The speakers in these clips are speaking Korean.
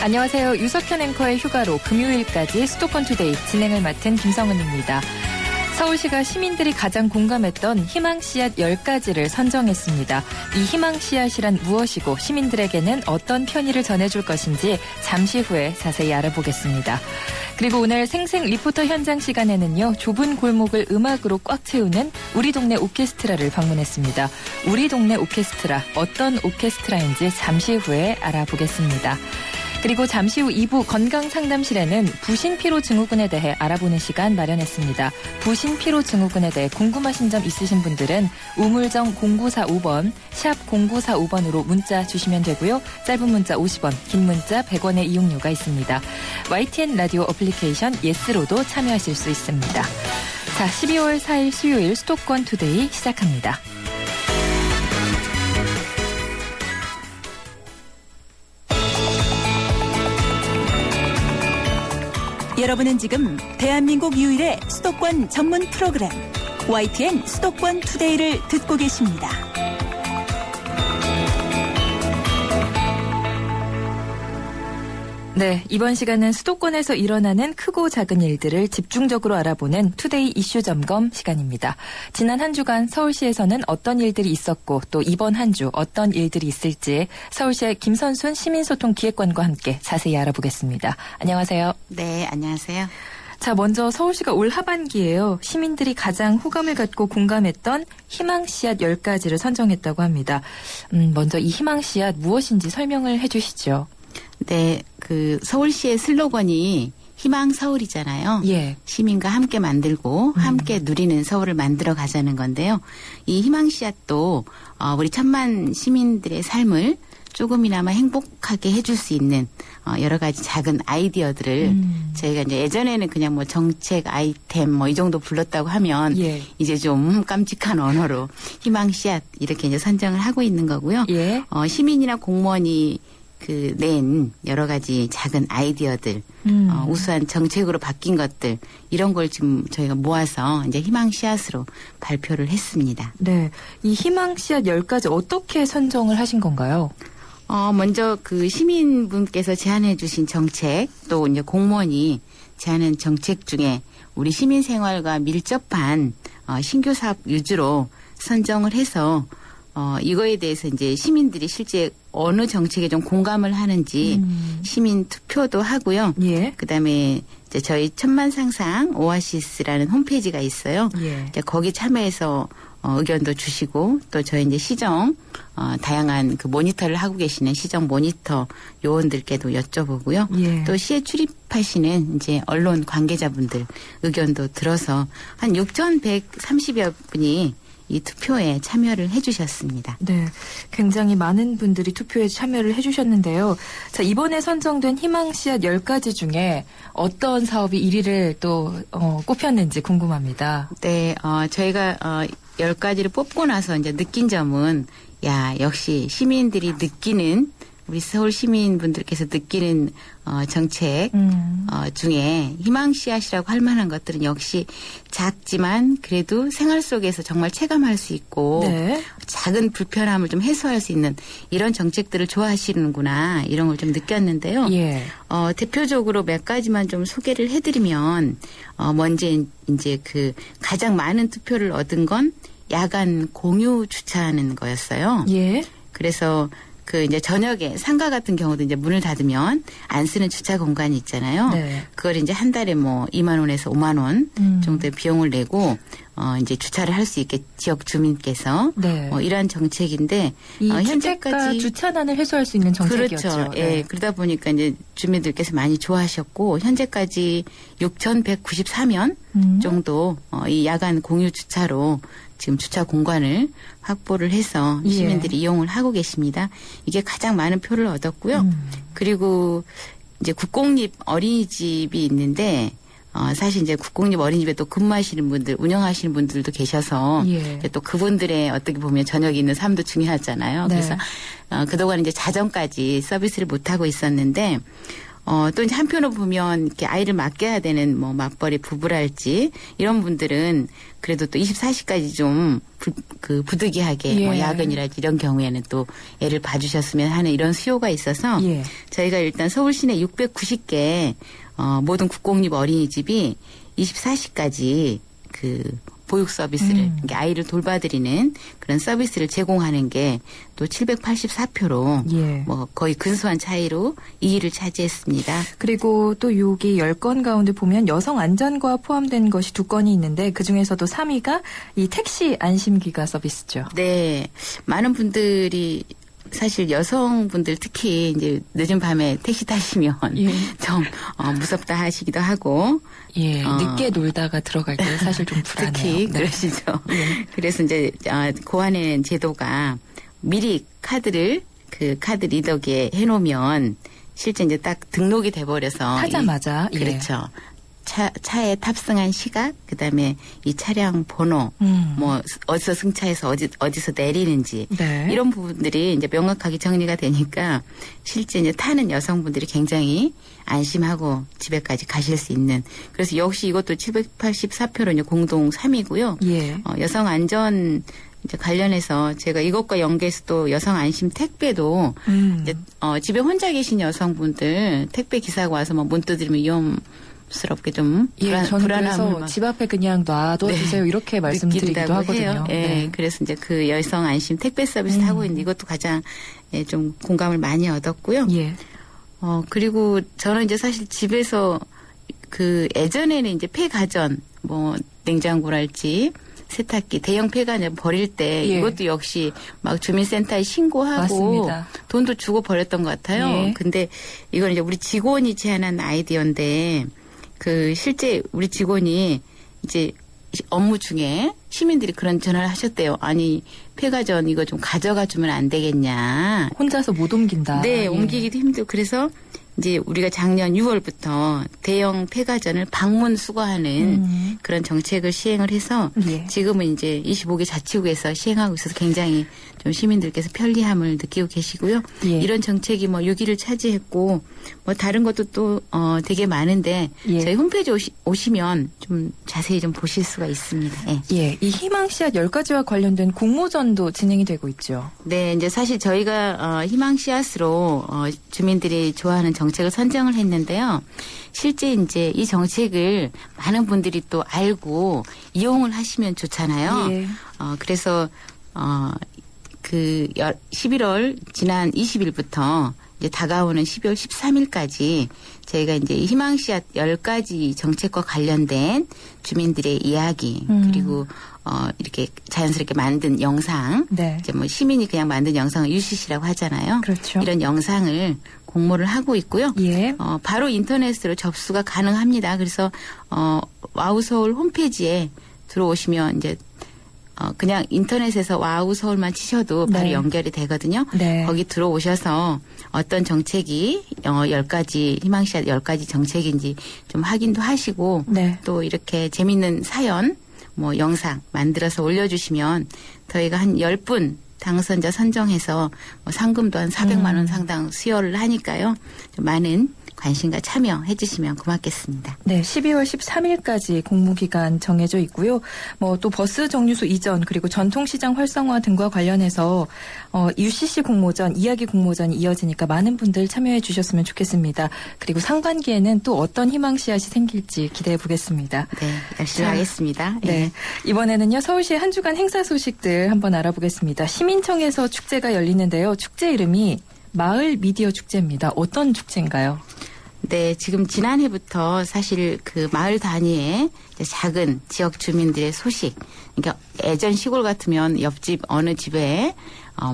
안녕하세요. 유석현 앵커의 휴가로 금요일까지 수도권 투데이 진행을 맡은 김성은입니다. 서울시가 시민들이 가장 공감했던 희망 씨앗 10가지를 선정했습니다. 이 희망 씨앗이란 무엇이고 시민들에게는 어떤 편의를 전해줄 것인지 잠시 후에 자세히 알아보겠습니다. 그리고 오늘 생생 리포터 현장 시간에는요. 좁은 골목을 음악으로 꽉 채우는 우리 동네 오케스트라를 방문했습니다. 우리 동네 오케스트라, 어떤 오케스트라인지 잠시 후에 알아보겠습니다. 그리고 잠시 후 2부 건강상담실에는 부신피로증후군에 대해 알아보는 시간 마련했습니다. 부신피로증후군에 대해 궁금하신 점 있으신 분들은 우물정 0945번, 샵 0945번으로 문자 주시면 되고요. 짧은 문자 50원, 긴 문자 100원의 이용료가 있습니다. YTN 라디오 어플리케이션 예스로도 참여하실 수 있습니다. 자, 12월 4일 수요일 수도권 투데이 시작합니다. 여러분은 지금 대한민국 유일의 수도권 전문 프로그램 YTN 수도권 투데이를 듣고 계십니다. 네, 이번 시간은 수도권에서 일어나는 크고 작은 일들을 집중적으로 알아보는 투데이 이슈 점검 시간입니다. 지난 한 주간 서울시에서는 어떤 일들이 있었고 또 이번 한 주 어떤 일들이 있을지 서울시의 김선순 시민소통 기획관과 함께 자세히 알아보겠습니다. 안녕하세요. 네, 안녕하세요. 자, 먼저 서울시가 올 하반기에요. 시민들이 가장 호감을 갖고 공감했던 희망 씨앗 10가지를 선정했다고 합니다. 먼저 이 희망 씨앗 무엇인지 설명을 해 주시죠. 네, 서울시의 슬로건이 희망 서울이잖아요. 예. 시민과 함께 만들고 함께 누리는 서울을 만들어 가자는 건데요. 이 희망 씨앗도 우리 천만 시민들의 삶을 조금이나마 행복하게 해줄 수 있는 여러 가지 작은 아이디어들을 저희가 이제 예전에는 그냥 뭐 정책 아이템 뭐 이 정도 불렀다고 하면 예. 이제 좀 깜찍한 언어로 희망 씨앗 이렇게 이제 선정을 하고 있는 거고요. 예. 시민이나 공무원이 낸 여러 가지 작은 아이디어들, 우수한 정책으로 바뀐 것들, 이런 걸 지금 저희가 모아서 이제 희망 씨앗으로 발표를 했습니다. 네. 이 희망 씨앗 10가지 어떻게 선정을 하신 건가요? 먼저 시민분께서 제안해 주신 정책, 또 이제 공무원이 제안한 정책 중에 우리 시민 생활과 밀접한 신규 사업 위주로 선정을 해서 이거에 대해서 이제 시민들이 실제 어느 정책에 좀 공감을 하는지 시민 투표도 하고요. 예. 그다음에 이제 저희 천만 상상 오아시스라는 홈페이지가 있어요. 예. 거기 참여해서 의견도 주시고 또 저희 이제 시정 다양한 모니터를 하고 계시는 시정 모니터 요원들께도 여쭤보고요. 예. 또 시에 출입하시는 이제 언론 관계자분들 의견도 들어서 한 6,130여 분이 이 투표에 참여를 해주셨습니다. 네, 굉장히 많은 분들이 투표에 참여를 해주셨는데요. 자, 이번에 선정된 희망 씨앗 10가지 중에 어떤 사업이 1위를 또 꼽혔는지 궁금합니다. 네, 저희가 10가지를 뽑고 나서 이제 느낀 점은 역시 시민들이 느끼는 우리 서울 시민분들께서 느끼는 정책 중에 희망 씨앗이라고 할 만한 것들은 역시 작지만 그래도 생활 속에서 정말 체감할 수 있고 네. 작은 불편함을 좀 해소할 수 있는 이런 정책들을 좋아하시는구나 이런 걸 좀 느꼈는데요. 예. 대표적으로 몇 가지만 좀 소개를 해드리면 먼저 이제 가장 많은 투표를 얻은 건 야간 공유 주차하는 거였어요. 예. 그래서 이제 저녁에 상가 같은 경우도 이제 문을 닫으면 안 쓰는 주차 공간이 있잖아요. 네. 그걸 이제 한 달에 2만 원에서 5만 원 정도의 비용을 내고 이제 주차를 할 수 있게 지역 주민께서 네. 이러한 정책인데 이 현재까지 주차난을 해소할 수 있는 정책이었죠. 그렇죠. 네. 예. 그러다 보니까 이제 주민들께서 많이 좋아하셨고 현재까지 6,194면 정도 이 야간 공유 주차로 지금 주차 공간을 확보를 해서 예. 시민들이 이용을 하고 계십니다. 이게 가장 많은 표를 얻었고요. 그리고 이제 국공립 어린이집이 있는데 사실 이제 국공립 어린이집에 또 근무하시는 분들, 운영하시는 분들도 계셔서 예. 또 그분들의 어떻게 보면 저녁에 있는 삶도 중요하잖아요. 네. 그래서 그동안 이제 자정까지 서비스를 못 하고 있었는데 또 이제 한편으로 보면 이렇게 아이를 맡겨야 되는 뭐 맞벌이 부부랄지 이런 분들은 그래도 또 24시까지 좀 부득이하게 예. 뭐 야근이랄지 이런 경우에는 또 애를 봐주셨으면 하는 이런 수요가 있어서 예. 저희가 일단 서울 시내 690개 모든 국공립 어린이집이 24시까지 보육 서비스를 그러니까 아이를 돌봐드리는 그런 서비스를 제공하는 게 또 784표로 예. 뭐 거의 근소한 차이로 2위를 차지했습니다. 그리고 또 여기 10건 가운데 보면 여성 안전과 포함된 것이 2건이 있는데 그중에서도 3위가 이 택시 안심기가 서비스죠. 네, 많은 분들이 사실 여성분들 특히 이제 늦은 밤에 택시 타시면 예. 좀 무섭다 하시기도 하고 예, 늦게 놀다가 들어갈 때 사실 좀 불안해요. 특히 네. 그러시죠. 예. 그래서 이제 고안해낸 제도가 미리 카드를 카드 리더기에 해놓으면 실제 이제 딱 등록이 돼버려서 타자마자 예. 그렇죠. 차에 탑승한 시각, 그다음에 이 차량 번호, 뭐 어디서 승차해서 어디서 내리는지 네. 이런 부분들이 이제 명확하게 정리가 되니까 실제 이제 타는 여성분들이 굉장히 안심하고 집에까지 가실 수 있는. 그래서 역시 이것도 784표로 이제 공동 3위고요. 예. 여성 안전 이제 관련해서 제가 이것과 연계해서 또 여성 안심 택배도 이제 집에 혼자 계신 여성분들 택배 기사가 와서 뭐 문 두드리면 위험스럽게 좀 예, 저는 불안함을 그래서 집 앞에 그냥 놔둬주세요 네. 이렇게 말씀드리기도 느낀다고 하거든요. 해요. 예, 네. 그래서 이제 그 여성 안심 택배 서비스 하고 있는데 이것도 가장 좀 공감을 많이 얻었고요. 예. 그리고 저는 이제 사실 집에서 예전에는 이제 폐가전 뭐 냉장고랄지 세탁기 대형 폐가전 버릴 때 예. 이것도 역시 막 주민센터에 신고하고 맞습니다. 돈도 주고 버렸던 것 같아요. 예. 근데 이건 이제 우리 직원이 제안한 아이디어인데 실제 우리 직원이 이제 업무 중에 시민들이 그런 전화를 하셨대요. 아니 폐가전 이거 좀 가져가 주면 안 되겠냐. 혼자서 못 옮긴다. 네, 예. 옮기기도 힘들고 그래서 이제 우리가 작년 6월부터 대형 폐가전을 방문 수거하는 그런 정책을 시행을 해서 예. 지금은 이제 25개 자치구에서 시행하고 있어서 굉장히 좀 시민들께서 편리함을 느끼고 계시고요. 예. 이런 정책이 뭐 6위를 차지했고 뭐 다른 것도 또 되게 많은데 예. 저희 홈페이지 오시면 좀 자세히 좀 보실 수가 있습니다. 예. 예, 이 희망 씨앗 10가지와 관련된 공모전도 진행이 되고 있죠. 네, 이제 사실 저희가 희망 씨앗으로 주민들이 좋아하는 정책을 선정을 했는데요. 실제 이제 이 정책을 많은 분들이 또 알고 이용을 하시면 좋잖아요. 예. 그래서 11월 지난 20일부터 이제 다가오는 12월 13일까지 저희가 이제 희망 씨앗 10가지 정책과 관련된 주민들의 이야기 그리고 이렇게 자연스럽게 만든 영상 네. 이제 뭐 시민이 그냥 만든 영상을 UCC라고 하잖아요. 그렇죠. 이런 영상을 공모를 하고 있고요. 예. 바로 인터넷으로 접수가 가능합니다. 그래서 와우 서울 홈페이지에 들어오시면 이제 그냥 인터넷에서 와우 서울만 치셔도 바로 네. 연결이 되거든요. 네. 거기 들어오셔서 어떤 정책이 10가지 희망씨앗 10가지 정책인지 좀 확인도 하시고 네. 또 이렇게 재밌는 사연 뭐 영상 만들어서 올려주시면 저희가 한 10분 당선자 선정해서 뭐 상금도 한 400만 원 상당 수여를 하니까요. 좀 많은 관심과 참여해 주시면 고맙겠습니다. 네, 12월 13일까지 공모기간 정해져 있고요. 뭐 또 버스 정류소 이전 그리고 전통시장 활성화 등과 관련해서 UCC 공모전, 이야기 공모전이 이어지니까 많은 분들 참여해 주셨으면 좋겠습니다. 그리고 상반기에는 또 어떤 희망 씨앗이 생길지 기대해 보겠습니다. 네, 열심히 자, 하겠습니다. 네, 예. 이번에는요 서울시의 한 주간 행사 소식들 한번 알아보겠습니다. 시민청에서 축제가 열리는데요. 축제 이름이 마을 미디어 축제입니다. 어떤 축제인가요? 네, 지금 지난해부터 사실 마을 단위의 작은 지역 주민들의 소식, 그러니까 예전 시골 같으면 옆집 어느 집에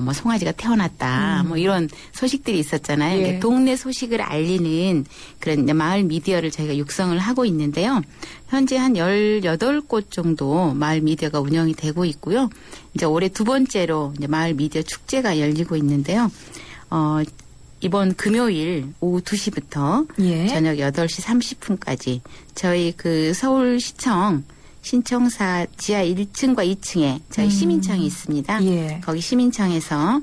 뭐 송아지가 태어났다, 뭐 이런 소식들이 있었잖아요. 예. 그러니까 동네 소식을 알리는 그런 이제 마을 미디어를 저희가 육성을 하고 있는데요. 현재 한 18곳 정도 마을 미디어가 운영이 되고 있고요. 이제 올해 두 번째로 이제 마을 미디어 축제가 열리고 있는데요. 이번 금요일 오후 2시부터 예. 저녁 8시 30분까지 저희 서울시청 신청사 지하 1층과 2층에 저희 시민청이 있습니다. 예. 거기 시민청에서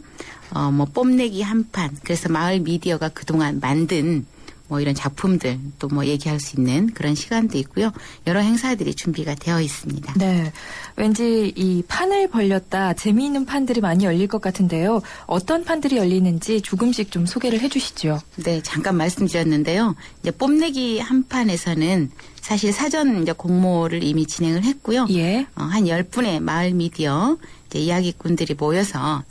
뭐 뽐내기 한판, 그래서 마을 미디어가 그동안 만든 뭐 이런 작품들 또 뭐 얘기할 수 있는 그런 시간도 있고요. 여러 행사들이 준비가 되어 있습니다. 네. 왠지 이 판을 벌렸다 재미있는 판들이 많이 열릴 것 같은데요. 어떤 판들이 열리는지 조금씩 좀 소개를 해 주시죠. 네, 잠깐 말씀드렸는데요. 이제 뽐내기 한 판에서는 사실 사전 이제 공모를 이미 진행을 했고요. 예. 한 10분의 마을 미디어 이제 이야기꾼들이 모여서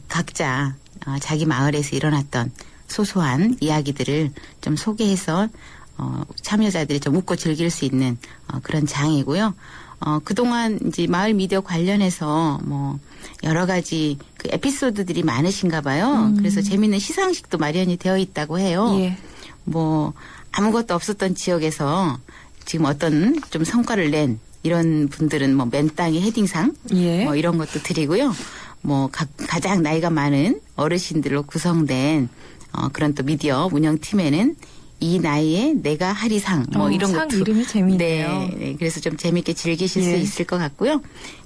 각자 자기 마을에서 일어났던 소소한 이야기들을 좀 소개해서 참여자들이 좀 웃고 즐길 수 있는 그런 장이고요. 그동안 이제 마을 미디어 관련해서 뭐 여러 가지 그 에피소드들이 많으신가 봐요. 그래서 재미있는 시상식도 마련이 되어 있다고 해요. 예. 뭐 아무것도 없었던 지역에서 지금 어떤 좀 성과를 낸 이런 분들은 뭐 맨땅에 헤딩상 예. 뭐 이런 것도 드리고요. 뭐 가장 나이가 많은 어르신들로 구성된 그런 또 미디어 운영팀에는 이 나이에 내가 하리상 뭐 이런 상 것도 이름이 재미있네요. 네, 그래서 좀 재미있게 즐기실 예. 수 있을 것 같고요.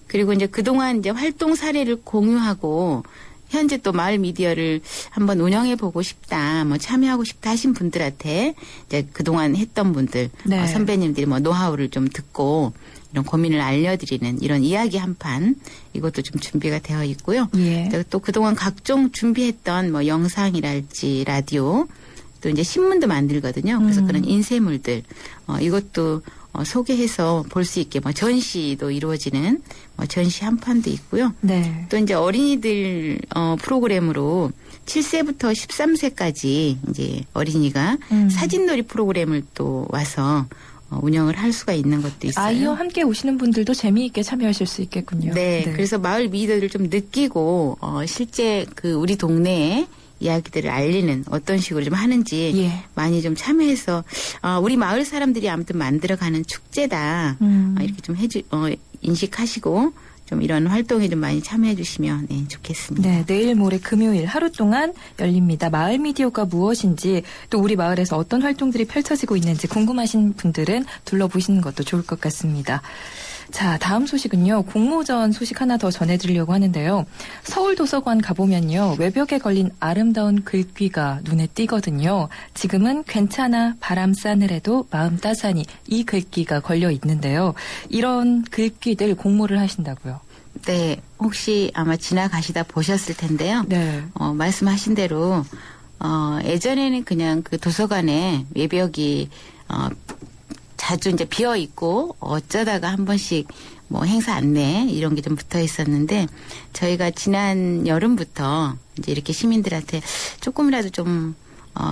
그리고 이제 그동안 이제 활동 사례를 공유하고 현재 또 마을 미디어를 한번 운영해 보고 싶다, 뭐 참여하고 싶다 하신 분들한테 이제 그동안 했던 분들 네. 선배님들이 뭐 노하우를 좀 듣고 이런 고민을 알려드리는 이런 이야기 한 판 이것도 좀 준비가 되어 있고요. 예. 또 그동안 각종 준비했던 뭐 영상이랄지 라디오 또 이제 신문도 만들거든요. 그래서 그런 인쇄물들 이것도 소개해서 볼 수 있게 뭐 전시도 이루어지는 뭐 전시 한 판도 있고요. 네. 또 이제 어린이들 프로그램으로 7세부터 13세까지 이제 어린이가 사진놀이 프로그램을 또 와서 운영을 할 수가 있는 것도 있어요. 아이와 함께 오시는 분들도 재미있게 참여하실 수 있겠군요. 네, 그래서 마을 미디어를 좀 느끼고 실제 그 우리 동네에 이야기들을 알리는 어떤 식으로 좀 하는지 예. 많이 좀 참여해서 우리 마을 사람들이 아무튼 만들어가는 축제다 이렇게 좀 인식하시고 좀 이런 활동에 좀 많이 참여해 주시면 네, 좋겠습니다. 네, 내일 모레 금요일 하루 동안 열립니다. 마을 미디어가 무엇인지 또 우리 마을에서 어떤 활동들이 펼쳐지고 있는지 궁금하신 분들은 둘러보시는 것도 좋을 것 같습니다. 자, 다음 소식은요. 공모전 소식 하나 더 전해드리려고 하는데요. 서울도서관 가보면요. 외벽에 걸린 아름다운 글귀가 눈에 띄거든요. 지금은 괜찮아 바람 싸늘해도 마음 따사니 이 글귀가 걸려 있는데요. 이런 글귀들 공모를 하신다고요. 네, 혹시 아마 지나가시다 보셨을 텐데요. 네. 말씀하신 대로 예전에는 그냥 그 도서관에 외벽이 자주 이제 비어 있고 어쩌다가 한 번씩 뭐 행사 안내 이런 게 좀 붙어 있었는데 저희가 지난 여름부터 이제 이렇게 시민들한테 조금이라도 좀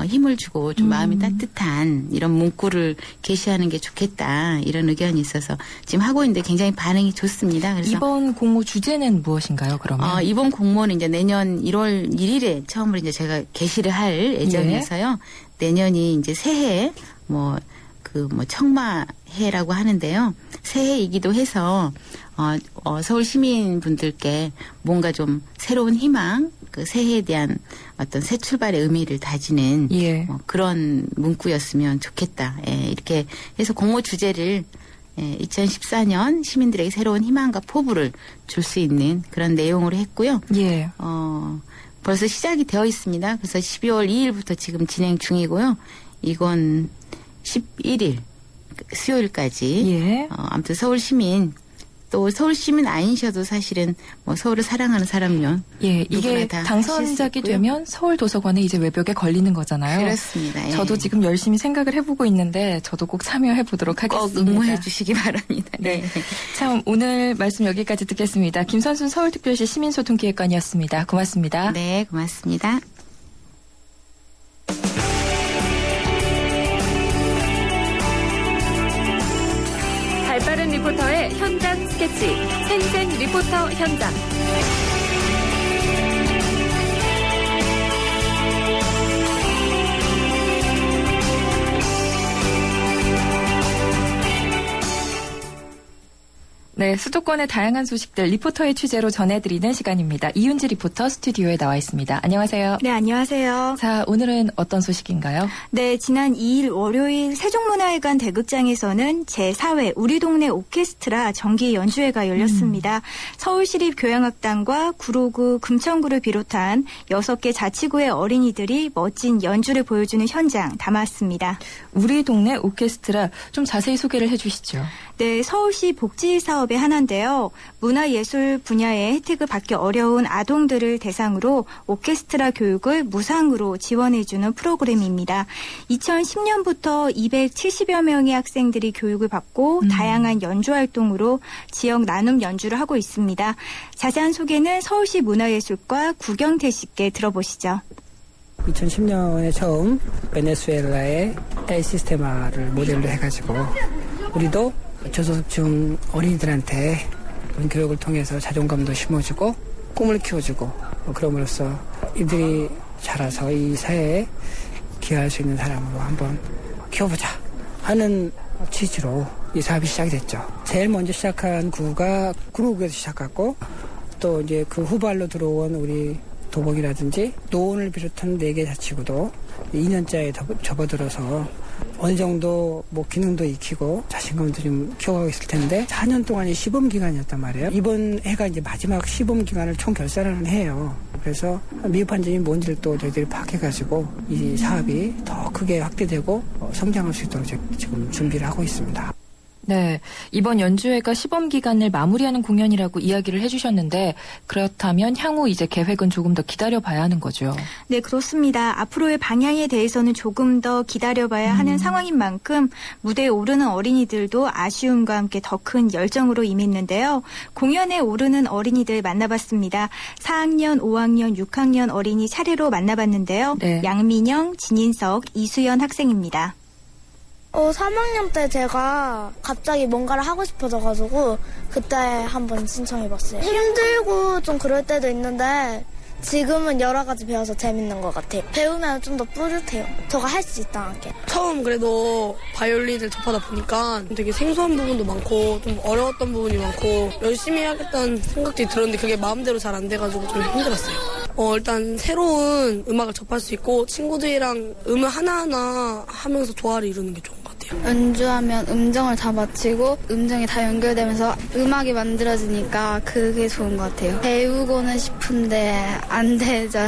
힘을 주고 좀 마음이 따뜻한 이런 문구를 게시하는 게 좋겠다 이런 의견이 있어서 지금 하고 있는데 굉장히 반응이 좋습니다. 그래서 이번 공모 주제는 무엇인가요, 그러면? 이번 공모는 이제 내년 1월 1일에 처음으로 이제 제가 게시를 할 예정이어서요. 내년이 이제 새해 뭐 청마해라고 하는데요. 새해이기도 해서 서울 시민분들께 뭔가 좀 새로운 희망, 그 새해에 대한 어떤 새 출발의 의미를 다지는 예. 그런 문구였으면 좋겠다. 이렇게 해서 공모 주제를 2014년 시민들에게 새로운 희망과 포부를 줄 수 있는 그런 내용으로 했고요. 예. 벌써 시작이 되어 있습니다. 그래서 12월 2일부터 지금 진행 중이고요. 이건 11일 수요일까지 예. 아무튼 서울 시민 또 서울 시민 아니셔도 사실은 뭐 서울을 사랑하는 사람요. 예, 누구나 이게 다 당선작이 하실 수 있고요. 되면 서울 도서관에 이제 외벽에 걸리는 거잖아요. 그렇습니다. 예. 저도 지금 열심히 생각을 해보고 있는데 저도 꼭 참여해 보도록 꼭 하겠습니다. 응모해 주시기 바랍니다. 네. 참 오늘 말씀 여기까지 듣겠습니다. 김선순 서울특별시 시민소통기획관이었습니다. 고맙습니다. 네, 고맙습니다. 발빠른 리포터의 현장 스케치, 생생 리포터 현장. 네, 수도권의 다양한 소식들 리포터의 취재로 전해드리는 시간입니다. 이윤지 리포터 스튜디오에 나와 있습니다. 안녕하세요. 네, 안녕하세요. 자, 오늘은 어떤 소식인가요? 네, 지난 2일 월요일 세종문화회관 대극장에서는 제4회 우리 동네 오케스트라 정기 연주회가 열렸습니다. 서울시립교향악단과 구로구, 금천구를 비롯한 6개 자치구의 어린이들이 멋진 연주를 보여주는 현장 담았습니다. 우리 동네 오케스트라 좀 자세히 소개를 해주시죠. 네, 서울시 복지 사업의 하나인데요. 문화예술 분야의 혜택을 받기 어려운 아동들을 대상으로 오케스트라 교육을 무상으로 지원해주는 프로그램입니다. 2010년부터 270여 명의 학생들이 교육을 받고 다양한 연주 활동으로 지역 나눔 연주를 하고 있습니다. 자세한 소개는 서울시 문화예술과 구경태 씨께 들어보시죠. 2010년에 처음 베네수엘라의 엘 시스테마를 모델로 해가지고 우리도 저소득층 어린이들한테 그런 교육을 통해서 자존감도 심어주고 꿈을 키워주고 그럼으로써 이들이 자라서 이 사회에 기여할 수 있는 사람으로 한번 키워보자 하는 취지로 이 사업이 시작이 됐죠. 제일 먼저 시작한 구가 구로구에서 시작했고 또 이제 그 후발로 들어온 우리 도봉이라든지 노원을 비롯한 4개 자치구도 2년째에 접어들어서 어느 정도 뭐 기능도 익히고 자신감도 좀 키워가고 있을 텐데 4년 동안이 시범 기간이었단 말이에요. 이번 해가 이제 마지막 시범 기간을 총 결산하는 해예요. 그래서 미흡한 점이 뭔지를 또 저희들이 파악해가지고 이 사업이 더 크게 확대되고 성장할 수 있도록 지금 준비를 하고 있습니다. 네, 이번 연주회가 시범 기간을 마무리하는 공연이라고 이야기를 해주셨는데 그렇다면 향후 이제 계획은 조금 더 기다려봐야 하는 거죠. 네, 그렇습니다. 앞으로의 방향에 대해서는 조금 더 기다려봐야 하는 상황인 만큼 무대에 오르는 어린이들도 아쉬움과 함께 더 큰 열정으로 임했는데요. 공연에 오르는 어린이들 만나봤습니다. 4학년, 5학년, 6학년 어린이 차례로 만나봤는데요. 네. 양민영, 진인석, 이수연 학생입니다. 3학년 때 제가 갑자기 뭔가를 하고 싶어져가지고 그때 한번 신청해봤어요. 힘들고 좀 그럴 때도 있는데 지금은 여러 가지 배워서 재밌는 것 같아요. 배우면 좀 더 뿌듯해요. 저가 할 수 있다는 게. 처음 그래도 바이올린을 접하다 보니까 되게 생소한 부분도 많고 좀 어려웠던 부분이 많고 열심히 해야겠다는 생각들이 들었는데 그게 마음대로 잘 안 돼가지고 좀 힘들었어요. 일단 새로운 음악을 접할 수 있고 친구들이랑 음을 하나하나 하면서 조화를 이루는 게 좋은 것 같아요. 연주하면 음정을 다 맞추고 음정이 다 연결되면서 음악이 만들어지니까 그게 좋은 것 같아요. 배우고는 싶은데 안 되죠.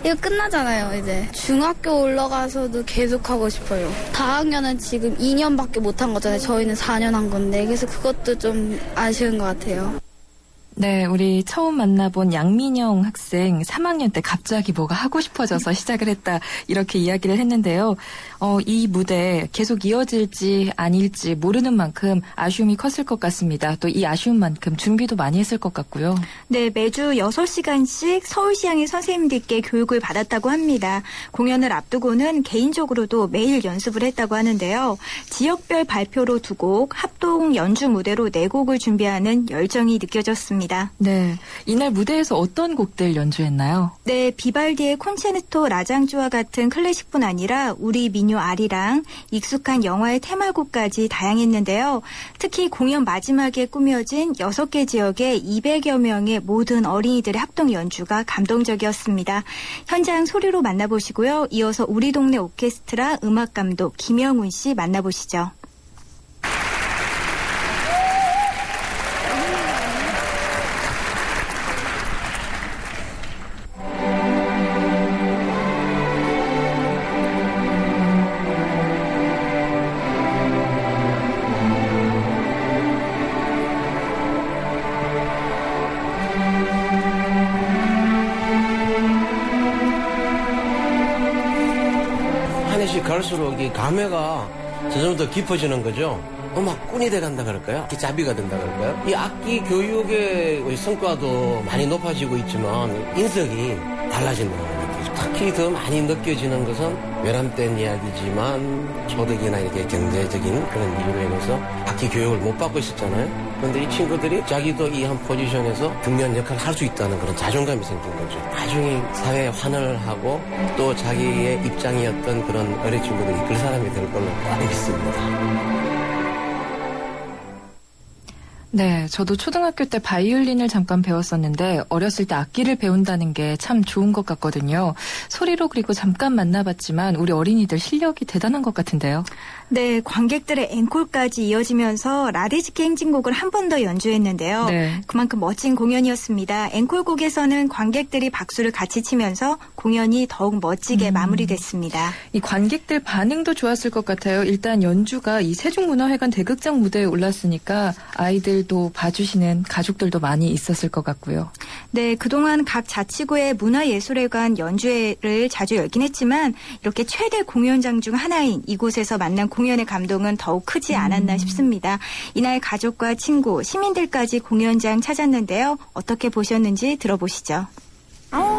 이거 끝나잖아요, 이제. 중학교 올라가서도 계속 하고 싶어요. 다학년은 지금 2년밖에 못한 거잖아요. 저희는 4년 한 건데. 그래서 그것도 좀 아쉬운 것 같아요. 네, 우리 처음 만나본 양민영 학생 3학년 때 갑자기 뭐가 하고 싶어져서 시작을 했다 이렇게 이야기를 했는데요. 이 무대 계속 이어질지 아닐지 모르는 만큼 아쉬움이 컸을 것 같습니다. 또 이 아쉬움만큼 준비도 많이 했을 것 같고요. 네, 매주 6시간씩 서울시향의 선생님들께 교육을 받았다고 합니다. 공연을 앞두고는 개인적으로도 매일 연습을 했다고 하는데요. 지역별 발표로 2곡, 합동 연주 무대로 4곡을 준비하는 열정이 느껴졌습니다. 네, 이날 무대에서 어떤 곡들 연주했나요? 네, 비발디의 콘체르토 라장주와 같은 클래식뿐 아니라 우리 민요 아리랑, 익숙한 영화의 테마곡까지 다양했는데요. 특히 공연 마지막에 꾸며진 6개 지역의 200여 명의 모든 어린이들의 합동 연주가 감동적이었습니다. 현장 소리로 만나보시고요. 이어서 우리 동네 오케스트라 음악감독 김영훈 씨 만나보시죠. 한 해씩 갈수록 이 감회가 점점 더 깊어지는 거죠. 음악꾼이 돼간다 그럴까요? 자비가 된다 그럴까요? 이 악기 교육의 성과도 많이 높아지고 있지만 인석이 달라진다는 걸 느끼죠. 특히 더 많이 느껴지는 것은 외람된 이야기지만 소득이나 이렇게 경제적인 그런 이유로 인해서 악기 교육을 못 받고 있었잖아요. 그런데 이 친구들이 자기도 이 한 포지션에서 중요한 역할을 할 수 있다는 그런 자존감이 생긴 거죠. 나중에 사회에 환원을 하고 또 자기의 입장이었던 그런 어린 친구들이 이끌 사람이 될 걸로 믿습니다. 네, 저도 초등학교 때 바이올린을 잠깐 배웠었는데 어렸을 때 악기를 배운다는 게 참 좋은 것 같거든요. 소리로 그리고 잠깐 만나봤지만 우리 어린이들 실력이 대단한 것 같은데요. 네, 관객들의 앵콜까지 이어지면서 라디즈키 행진곡을 한 번 더 연주했는데요. 네. 그만큼 멋진 공연이었습니다. 앵콜곡에서는 관객들이 박수를 같이 치면서 공연이 더욱 멋지게 마무리됐습니다. 이 관객들 반응도 좋았을 것 같아요. 일단 연주가 이 세종문화회관 대극장 무대에 올랐으니까 아이들도 봐주시는 가족들도 많이 있었을 것 같고요. 네, 그동안 각 자치구의 문화예술회관 연주회를 자주 열긴 했지만 이렇게 최대 공연장 중 하나인 이곳에서 만난 공연의 감동은 더욱 크지 않았나 싶습니다. 이날 가족과 친구, 시민들까지 공연장 찾았는데요. 어떻게 보셨는지 들어보시죠.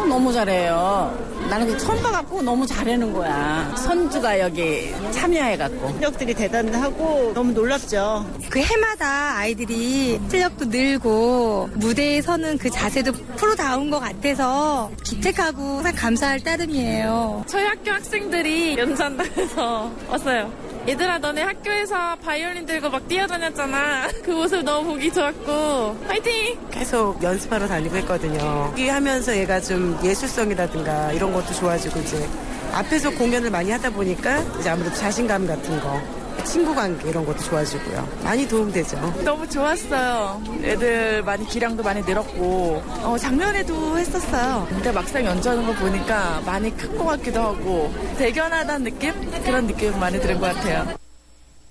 너무 잘해요. 나는 처음 봐갖고 너무 잘하는 거야. 선주가 여기 참여해갖고. 실력들이 대단하고 너무 놀랍죠. 그 해마다 아이들이 실력도 늘고 무대에 서는 그 자세도 프로다운 것 같아서 기특하고 항상 감사할 따름이에요. 저희 학교 학생들이 연주한다고 해서 왔어요. 얘들아, 너네 학교에서 바이올린 들고 막 뛰어다녔잖아. 그 모습 너무 보기 좋았고 화이팅! 계속 연습하러 다니고 했거든요. 여기 하면서 얘가 좀 예술성이라든가 이런 것도 좋아지고 이제 앞에서 공연을 많이 하다 보니까 이제 아무래도 자신감 같은 거, 친구 관계 이런 것도 좋아지고요. 많이 도움되죠. 너무 좋았어요. 애들 많이 기량도 많이 늘었고 작년에도 했었어요. 근데 막상 연주하는 거 보니까 많이 큰 것 같기도 하고 대견하다는 느낌? 그런 느낌 많이 들은 것 같아요.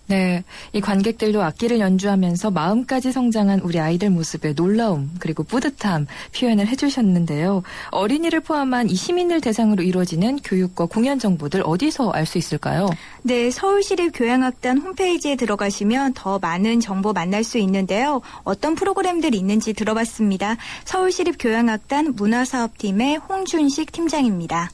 네, 이 관객들도 악기를 연주하면서 마음까지 성장한 우리 아이들 모습에 놀라움 그리고 뿌듯함 표현을 해주셨는데요. 어린이를 포함한 이 시민들 대상으로 이루어지는 교육과 공연 정보들 어디서 알 수 있을까요? 네, 서울시립교향악단 홈페이지에 들어가시면 더 많은 정보 만날 수 있는데요. 어떤 프로그램들이 있는지 들어봤습니다. 서울시립교향악단 문화사업팀의 홍준식 팀장입니다.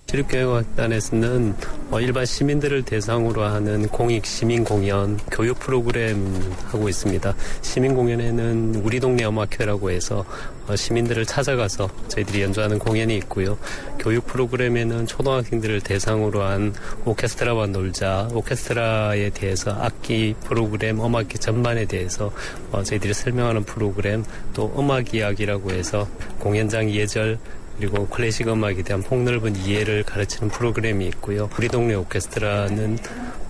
시립교향악단에서는 일반 시민들을 대상으로 하는 공익 시민 공연, 교육 프로그램 하고 있습니다. 시민 공연에는 우리 동네 음악회라고 해서 시민들을 찾아가서 저희들이 연주하는 공연이 있고요. 교육 프로그램에는 초등학생들을 대상으로 한 오케스트라와 놀자, 오케스트라에 대해서 악기 프로그램, 음악기 전반에 대해서 저희들이 설명하는 프로그램, 또 음악 이야기라고 해서 공연장 예절, 그리고 클래식 음악에 대한 폭넓은 이해를 가르치는 프로그램이 있고요. 우리 동네 오케스트라는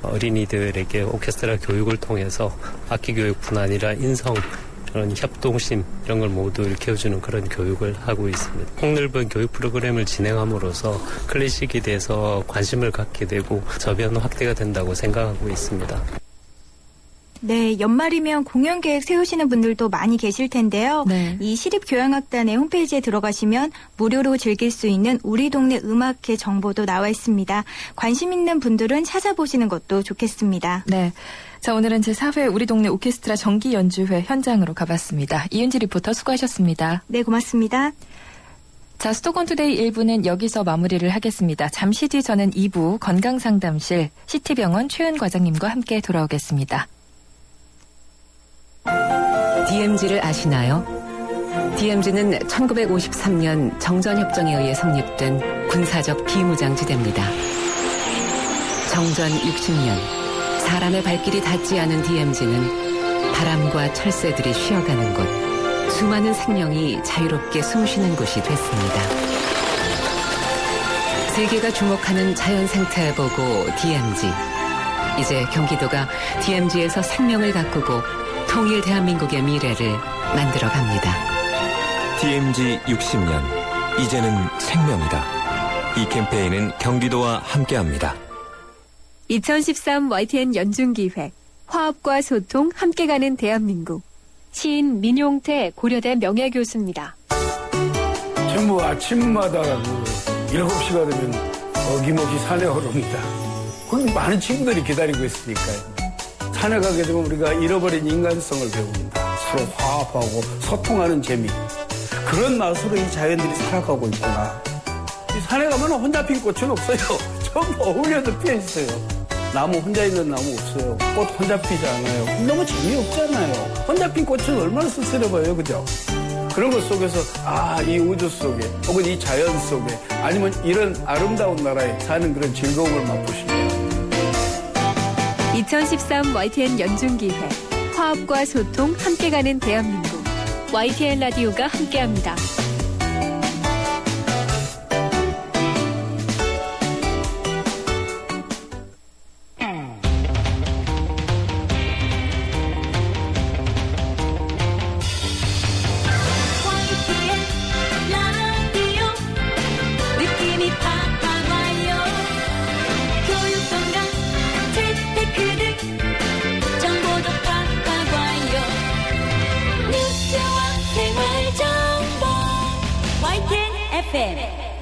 어린이들에게 오케스트라 교육을 통해서 악기 교육뿐 아니라 인성, 그런 협동심 이런 걸 모두 일깨워주는 그런 교육을 하고 있습니다. 폭넓은 교육 프로그램을 진행함으로써 클래식에 대해서 관심을 갖게 되고 저변 확대가 된다고 생각하고 있습니다. 네, 연말이면 공연 계획 세우시는 분들도 많이 계실 텐데요. 네. 이 시립교향악단의 홈페이지에 들어가시면 무료로 즐길 수 있는 우리 동네 음악회 정보도 나와 있습니다. 관심 있는 분들은 찾아보시는 것도 좋겠습니다. 네. 자, 오늘은 제4회 우리 동네 오케스트라 정기 연주회 현장으로 가봤습니다. 이은지 리포터 수고하셨습니다. 네, 고맙습니다. 자, 수도권 투데이 1부는 여기서 마무리를 하겠습니다. 잠시 뒤 저는 2부 건강상담실 시티병원 최은 과장님과 함께 돌아오겠습니다. DMZ를 아시나요? DMZ는 1953년 정전협정에 의해 성립된 군사적 비무장지대입니다. 정전 60년, 사람의 발길이 닿지 않은 DMZ는 바람과 철새들이 쉬어가는 곳, 수많은 생명이 자유롭게 숨쉬는 곳이 됐습니다. 세계가 주목하는 자연 생태 보고 DMZ. 이제 경기도가 DMZ에서 생명을 가꾸고 통일 대한민국의 미래를 만들어갑니다. DMZ 60년, 이제는 생명이다. 이 캠페인은 경기도와 함께합니다. 2013 YTN 연중기획 화합과 소통 함께 가는 대한민국 시인 민용태 고려대 명예교수입니다. 전부 아침마다 7시가 되면 어김없이 산에 오릅니다. 거기 많은 친구들이 기다리고 있으니까요. 산에 가게 되면 우리가 잃어버린 인간성을 배웁니다. 서로 화합하고 소통하는 재미. 그런 맛으로 이 자연들이 살아가고 있구나. 이 산에 가면 혼자 핀 꽃은 없어요. 전부 어울려서 피어 있어요. 나무 혼자 있는 나무 없어요. 꽃 혼자 피지 않아요. 너무 재미없잖아요. 혼자 핀 꽃은 얼마나 쓸쓸해 보여요. 그죠? 그런 것 속에서 이 우주 속에 혹은 이 자연 속에 아니면 이런 아름다운 나라에 사는 그런 즐거움을 맛보시면 2013 YTN 연중기획 화합 화합과 소통 함께 가는 대한민국. YTN 라디오가 함께합니다.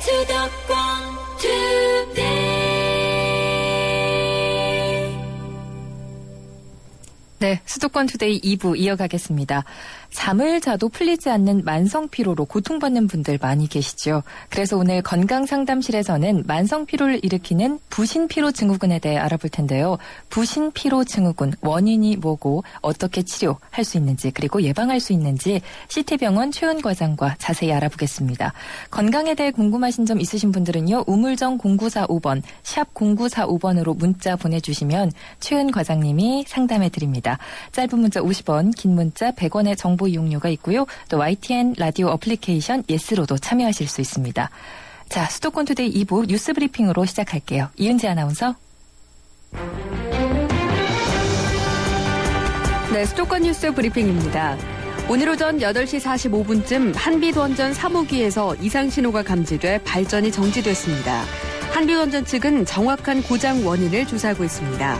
수도권 투데이. 네, 수도권 투데이 2부 이어가겠습니다. 잠을 자도 풀리지 않는 만성 피로로 고통받는 분들 많이 계시죠. 그래서 오늘 건강상담실에서는 만성 피로를 일으키는 부신 피로 증후군에 대해 알아볼 텐데요. 부신 피로 증후군 원인이 뭐고 어떻게 치료할 수 있는지 그리고 예방할 수 있는지 CT병원 최은 과장과 자세히 알아보겠습니다. 건강에 대해 궁금하신 점 있으신 분들은요. 우물정 0945번 샵 0945번으로 문자 보내주시면 최은 과장님이 상담해 드립니다. 짧은 문자 50원, 긴 문자 100원의 정보 이용료가 있고요. 또 YTN 라디오 어플리케이션 예스로도 참여하실 수 있습니다. 자, 수도권 투데이 2부 뉴스 브리핑으로 시작할게요. 이은지 아나운서. 네, 수도권 뉴스 브리핑입니다. 오늘 오전 8시 45분쯤 한빛원전 3호기에서 이상 신호가 감지돼 발전이 정지됐습니다. 한빛원전 측은 정확한 고장 원인을 조사하고 있습니다.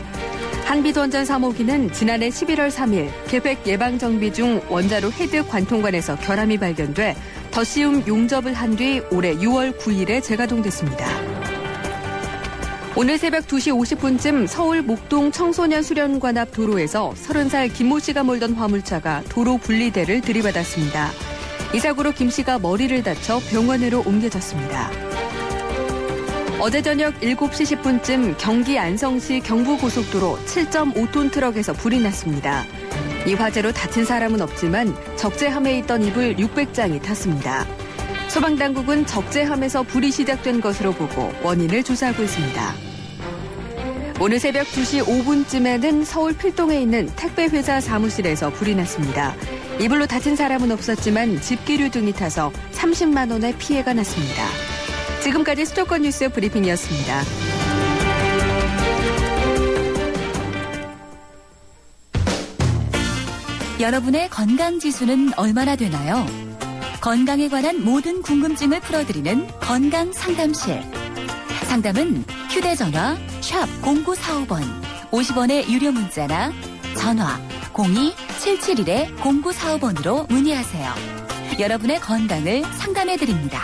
한빛원전 3호기는 지난해 11월 3일 계획 예방정비 중 원자로 헤드 관통관에서 결함이 발견돼 더시움 용접을 한 뒤 올해 6월 9일에 재가동됐습니다. 오늘 새벽 2시 50분쯤 서울 목동 청소년 수련관 앞 도로에서 30살 김모 씨가 몰던 화물차가 도로 분리대를 들이받았습니다. 이 사고로 김 씨가 머리를 다쳐 병원으로 옮겨졌습니다. 어제 저녁 7시 10분쯤 경기 안성시 경부고속도로 7.5톤 트럭에서 불이 났습니다. 이 화재로 다친 사람은 없지만 적재함에 있던 이불 600장이 탔습니다. 소방당국은 적재함에서 불이 시작된 것으로 보고 원인을 조사하고 있습니다. 오늘 새벽 2시 5분쯤에는 서울 필동에 있는 택배회사 사무실에서 불이 났습니다. 이불로 다친 사람은 없었지만 집기류 등이 타서 30만 원의 피해가 났습니다. 지금까지 수도권 뉴스 브리핑이었습니다. 여러분의 건강지수는 얼마나 되나요? 건강에 관한 모든 궁금증을 풀어드리는 건강상담실. 상담은 휴대전화 샵 0945번 50원의 유료 문자나 전화 02-771-0945번으로 문의하세요. 여러분의 건강을 상담해드립니다.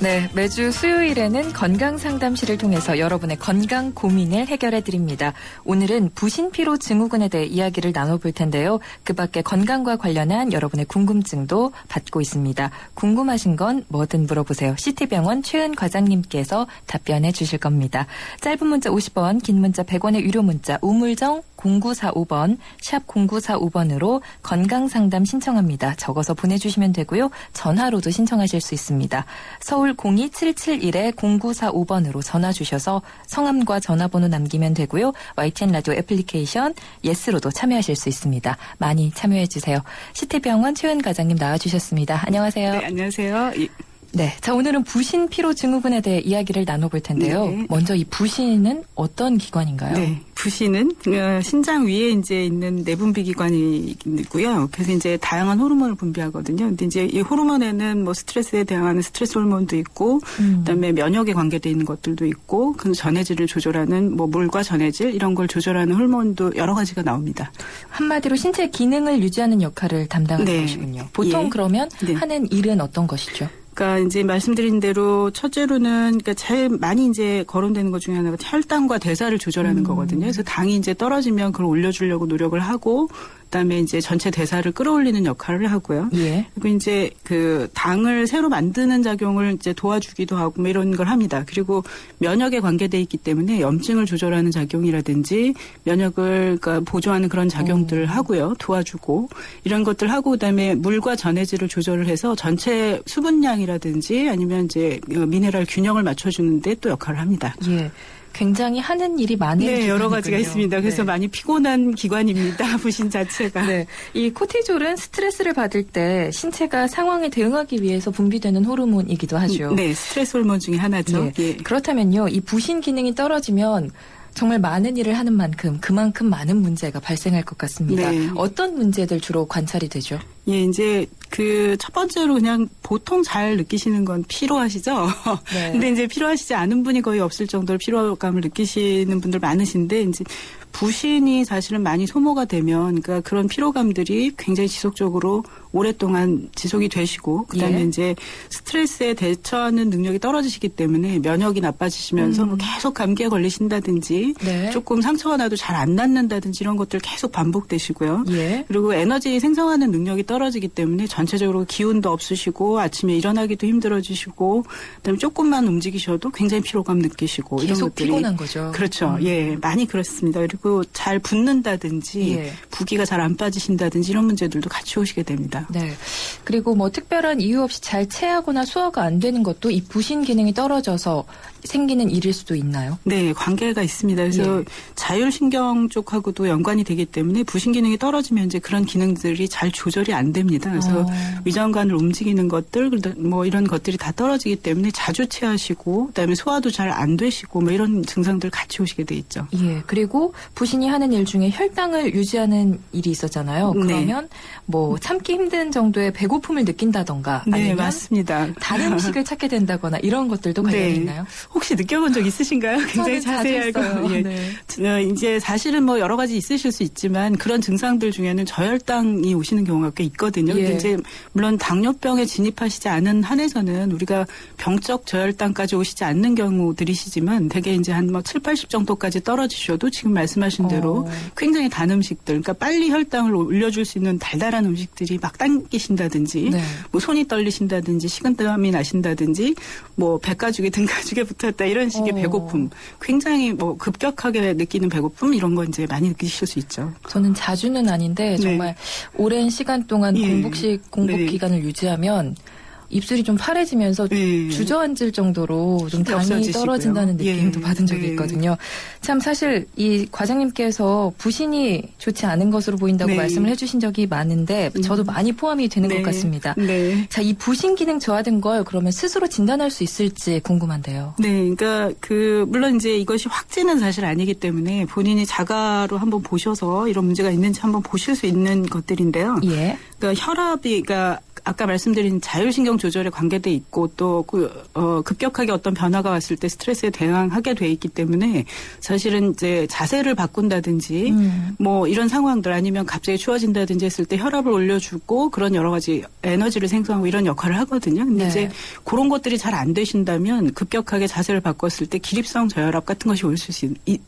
네, 매주 수요일에는 건강상담실을 통해서 여러분의 건강 고민을 해결해드립니다. 오늘은 부신피로 증후군에 대해 이야기를 나눠볼 텐데요. 그 밖에 건강과 관련한 여러분의 궁금증도 받고 있습니다. 궁금하신 건 뭐든 물어보세요. CT병원 최은 과장님께서 답변해 주실 겁니다. 짧은 문자 50원, 긴 문자 100원의 유료 문자 우물정 0945번 샵 0945번으로 건강상담 신청합니다. 적어서 보내주시면 되고요. 전화로도 신청하실 수 있습니다. 서울 02771-0945번으로 전화 주셔서 성함과 전화번호 남기면 되고요. YTN 라디오 애플리케이션 예스로도 참여하실 수 있습니다. 많이 참여해 주세요. CT병원 최은 과장님 나와주셨습니다. 안녕하세요. 네, 안녕하세요. 네, 자 오늘은 부신 피로 증후군에 대해 이야기를 나눠볼 텐데요. 네. 먼저 이 부신은 어떤 기관인가요? 네, 부신은 신장 위에 이제 있는 내분비 기관이 있고요. 그래서 이제 다양한 호르몬을 분비하거든요. 근데 이제 이 호르몬에는 뭐 스트레스에 대응하는 스트레스 호르몬도 있고, 그다음에 면역에 관계돼 있는 것들도 있고, 그 전해질을 조절하는 뭐 물과 전해질 이런 걸 조절하는 호르몬도 여러 가지가 나옵니다. 한마디로 신체 기능을 유지하는 역할을 담당하는 네. 것이군요. 보통 예. 그러면 네. 하는 일은 어떤 것이죠? 그러니까 이제 말씀드린 대로 첫째로는 그러니까 제일 많이 이제 거론되는 것 중에 하나가 혈당과 대사를 조절하는 거거든요. 그래서 당이 이제 떨어지면 그걸 올려주려고 노력을 하고, 그다음에 이제 전체 대사를 끌어올리는 역할을 하고요. 예. 그리고 이제 그 당을 새로 만드는 작용을 이제 도와주기도 하고 뭐 이런 걸 합니다. 그리고 면역에 관계돼 있기 때문에 염증을 조절하는 작용이라든지 면역을 그러니까 보조하는 그런 작용들을 하고요. 도와주고 이런 것들 하고 그다음에 물과 전해질을 조절을 해서 전체 수분량이라든지 아니면 이제 미네랄 균형을 맞춰주는데 또 역할을 합니다. 예. 굉장히 하는 일이 많은 네, 여러 기관이군요. 가지가 있습니다. 그래서 네. 많이 피곤한 기관입니다. 부신 자체가. 네. 이 코티졸은 스트레스를 받을 때 신체가 상황에 대응하기 위해서 분비되는 호르몬이기도 하죠. 네, 스트레스 호르몬 중에 하나죠. 네. 예. 그렇다면요, 이 부신 기능이 떨어지면 정말 많은 일을 하는 만큼 그만큼 많은 문제가 발생할 것 같습니다. 네. 어떤 문제들 주로 관찰이 되죠? 예, 이제 그 첫 번째로 그냥 보통 잘 느끼시는 건 피로하시죠? 네. 근데 이제 피로하시지 않은 분이 거의 없을 정도로 피로감을 느끼시는 분들 많으신데 이제 부신이 사실은 많이 소모가 되면 그러니까 그런 피로감들이 굉장히 지속적으로 오랫동안 지속이 되시고 그다음에 예. 이제 스트레스에 대처하는 능력이 떨어지시기 때문에 면역이 나빠지시면서 뭐 계속 감기에 걸리신다든지 네. 조금 상처가 나도 잘 안 낫는다든지 이런 것들 계속 반복되시고요. 예. 그리고 에너지 생성하는 능력이 떨어지기 때문에 전체적으로 기운도 없으시고 아침에 일어나기도 힘들어지시고 그다음에 조금만 움직이셔도 굉장히 피로감 느끼시고 이런 계속 것들이 피곤한 거죠. 그렇죠. 예, 많이 그렇습니다. 그리고 잘 붓는다든지 예. 부기가 잘 안 빠지신다든지 이런 문제들도 같이 오시게 됩니다. 네. 그리고 뭐 특별한 이유 없이 잘 체하거나 소화가 안 되는 것도 이 부신 기능이 떨어져서 생기는 일일 수도 있나요? 네, 관계가 있습니다. 그래서 예. 자율신경 쪽하고도 연관이 되기 때문에 부신 기능이 떨어지면 이제 그런 기능들이 잘 조절이 안 됩니다. 그래서 위장관을 움직이는 것들, 뭐 이런 것들이 다 떨어지기 때문에 자주 체하시고, 그다음에 소화도 잘 안 되시고, 뭐 이런 증상들 같이 오시게 돼 있죠. 예. 그리고 부신이 하는 일 중에 혈당을 유지하는 일이 있었잖아요. 네. 그러면 뭐 참기 힘든 정도의 배고픔을 느낀다던가 네, 아니면 맞습니다. 다른 음식을 찾게 된다거나 이런 것들도 관련이 있나요? 혹시 느껴본 적 있으신가요? 굉장히 저는 자주 자세히 알고. 있어요. 예. 네. 이제 사실은 뭐 여러 가지 있으실 수 있지만 그런 증상들 중에는 저혈당이 오시는 경우가 꽤 있거든요. 예. 근데 이제 물론 당뇨병에 진입하시지 않은 한에서는 우리가 병적 저혈당까지 오시지 않는 경우들이시지만 대개 이제 한 뭐 7, 80 정도까지 떨어지셔도 지금 말씀하신 대로 굉장히 단 음식들, 그러니까 빨리 혈당을 올려줄 수 있는 달달한 음식들이 막 당기신다든지 네. 뭐 손이 떨리신다든지 식은땀이 나신다든지 뭐 배가죽이 등가죽에 붙었다 이런 식의 배고픔, 굉장히 뭐 급격하게 느끼는 배고픔 이런 거 이제 많이 느끼실 수 있죠. 저는 자주는 아닌데 정말 오랜 시간 동안 공복 네. 기간을 유지하면 입술이 좀 파래지면서 주저앉을 정도로 좀 당이 없어지시고요. 떨어진다는 느낌도 예. 받은 적이 있거든요. 참 사실 이 과장님께서 부신이 좋지 않은 것으로 보인다고 네. 말씀을 해주신 적이 많은데 저도 많이 포함이 되는 것 같습니다. 네. 자, 이 부신 기능 저하된 걸 그러면 스스로 진단할 수 있을지 궁금한데요. 네, 그러니까 물론 이제 이것이 확진은 사실 아니기 때문에 본인이 자가로 한번 보셔서 이런 문제가 있는지 한번 보실 수 있는 것들인데요. 예. 그러니까 혈압이, 그러니까 아까 말씀드린 자율신경 조절에 관계돼 있고 또 급격하게 어떤 변화가 왔을 때 스트레스에 대응하게 돼 있기 때문에 사실은 이제 자세를 바꾼다든지 뭐 이런 상황들 아니면 갑자기 추워진다든지 했을 때 혈압을 올려주고 그런 여러 가지 에너지를 생성하고 이런 역할을 하거든요. 근데 네. 이제 그런 것들이 잘 안 되신다면 급격하게 자세를 바꿨을 때 기립성 저혈압 같은 것이 올 수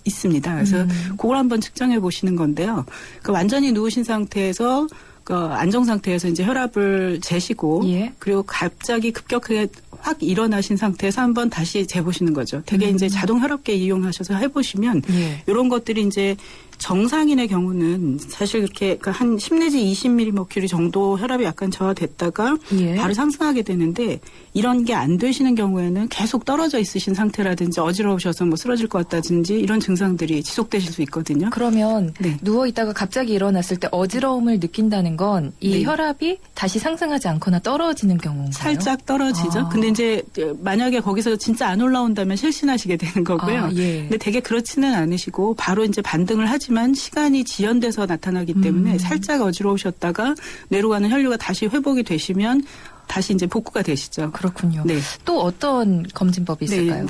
있습니다. 그래서 그걸 한번 측정해 보시는 건데요. 그러니까 완전히 누우신 상태에서 안정 상태에서 이제 혈압을 재시고 그리고 갑자기 급격하게 확 일어나신 상태에서 한번 다시 재보시는 거죠. 되게 이제 자동 혈압계 이용하셔서 해보시면 이런 것들이 이제 정상인의 경우는 사실 그렇게 한 10 내지 20mmmercury 정도 혈압이 약간 저하됐다가 바로 상승하게 되는데 이런 게 안 되시는 경우에는 계속 떨어져 있으신 상태라든지 어지러우셔서 뭐 쓰러질 것 같다든지 이런 증상들이 지속되실 수 있거든요. 그러면 누워 있다가 갑자기 일어났을 때 어지러움을 느낀다는 건 이 혈압이 다시 상승하지 않거나 떨어지는 경우인가요? 살짝 떨어지죠. 근데 이제 만약에 거기서 진짜 안 올라온다면 실신하시게 되는 거고요. 근데 되게 그렇지는 않으시고 바로 이제 반등을 하지만 시간이 지연돼서 나타나기 때문에 살짝 어지러우셨다가 뇌로 가는 혈류가 다시 회복이 되시면 다시 이제 복구가 되시죠. 그렇군요. 네. 또 어떤 검진법이 있을까요?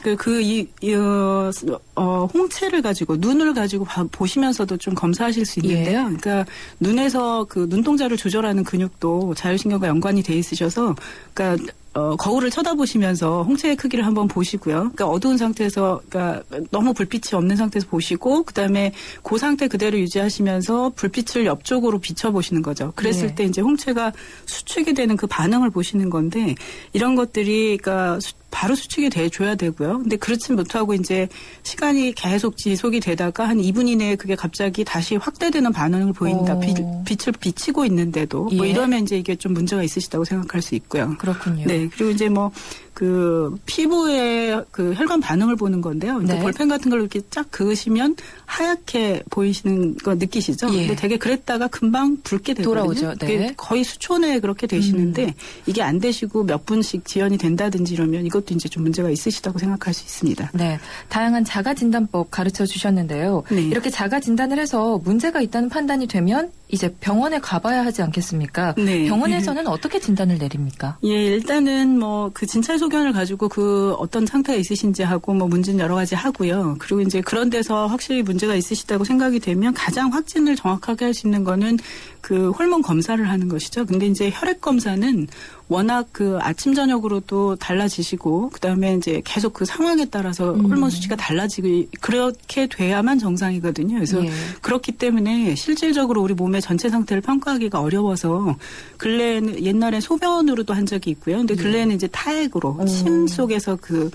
홍채를 가지고 눈을 가지고 보시면서도 좀 검사하실 수 있는데요. 그러니까 눈에서 그 눈동자를 조절하는 근육도 자율신경과 연관이 돼 있으셔서, 그러니까 거울을 쳐다보시면서 홍채의 크기를 한번 보시고요. 그러니까 어두운 상태에서, 그러니까 너무 불빛이 없는 상태에서 보시고, 그 다음에 그 상태 그대로 유지하시면서 불빛을 옆쪽으로 비춰보시는 거죠. 그랬을 때 이제 홍채가 수축이 되는 그 반응을 보시는 건데, 이런 것들이, 그러니까 바로 수축이 돼줘야 되고요. 근데 그렇지 못하고 이제 시간이 계속 지속이 되다가 한 2분 이내에 그게 갑자기 다시 확대되는 반응을 보인다. 빛을 비치고 있는데도 뭐 이러면 이제 이게 좀 문제가 있으시다고 생각할 수 있고요. 그렇군요. 네. 그리고 이제 뭐 그 피부의 그 혈관 반응을 보는 건데요. 그러니까 네. 볼펜 같은 걸 이렇게 쫙 그으시면 하얗게 보이시는 거 느끼시죠? 예. 근데 되게 그랬다가 금방 붉게 되거든요. 돌아오죠. 네. 그게 거의 수초 내에 그렇게 되시는데 이게 안 되시고 몇 분씩 지연이 된다든지 이러면 이것도 이제 좀 문제가 있으시다고 생각할 수 있습니다. 네, 다양한 자가 진단법 가르쳐 주셨는데요. 네. 이렇게 자가 진단을 해서 문제가 있다는 판단이 되면 이제 병원에 가봐야 하지 않겠습니까? 네. 병원에서는 어떻게 진단을 내립니까? 예, 일단은 뭐 그 진찰 소견을 가지고 그 어떤 상태가 있으신지 하고 뭐 문제는 여러 가지 하고요. 그리고 이제 그런 데서 확실히 문제가 있으시다고 생각이 되면 가장 확진을 정확하게 할 수 있는 거는 그 호르몬 검사를 하는 것이죠. 근데 이제 혈액 검사는 워낙 그 아침 저녁으로도 달라지시고 그다음에 이제 계속 그 상황에 따라서 호르몬 수치가 달라지고 그렇게 돼야만 정상이거든요. 그래서 예. 그렇기 때문에 실질적으로 우리 몸의 전체 상태를 평가하기가 어려워서 근래에는 옛날에 소변으로도 한 적이 있고요. 근데 근래에는 이제 타액으로 침 속에서 그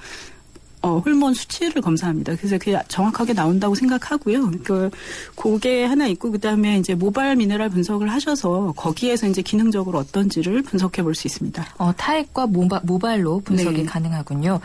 호르몬 수치를 검사합니다. 그래서 그게 정확하게 나온다고 생각하고요. 그게 하나 있고 그다음에 이제 모발 미네랄 분석을 하셔서 거기에서 이제 기능적으로 어떤지를 분석해 볼 수 있습니다. 타액과 모발로 분석이 네. 가능하군요.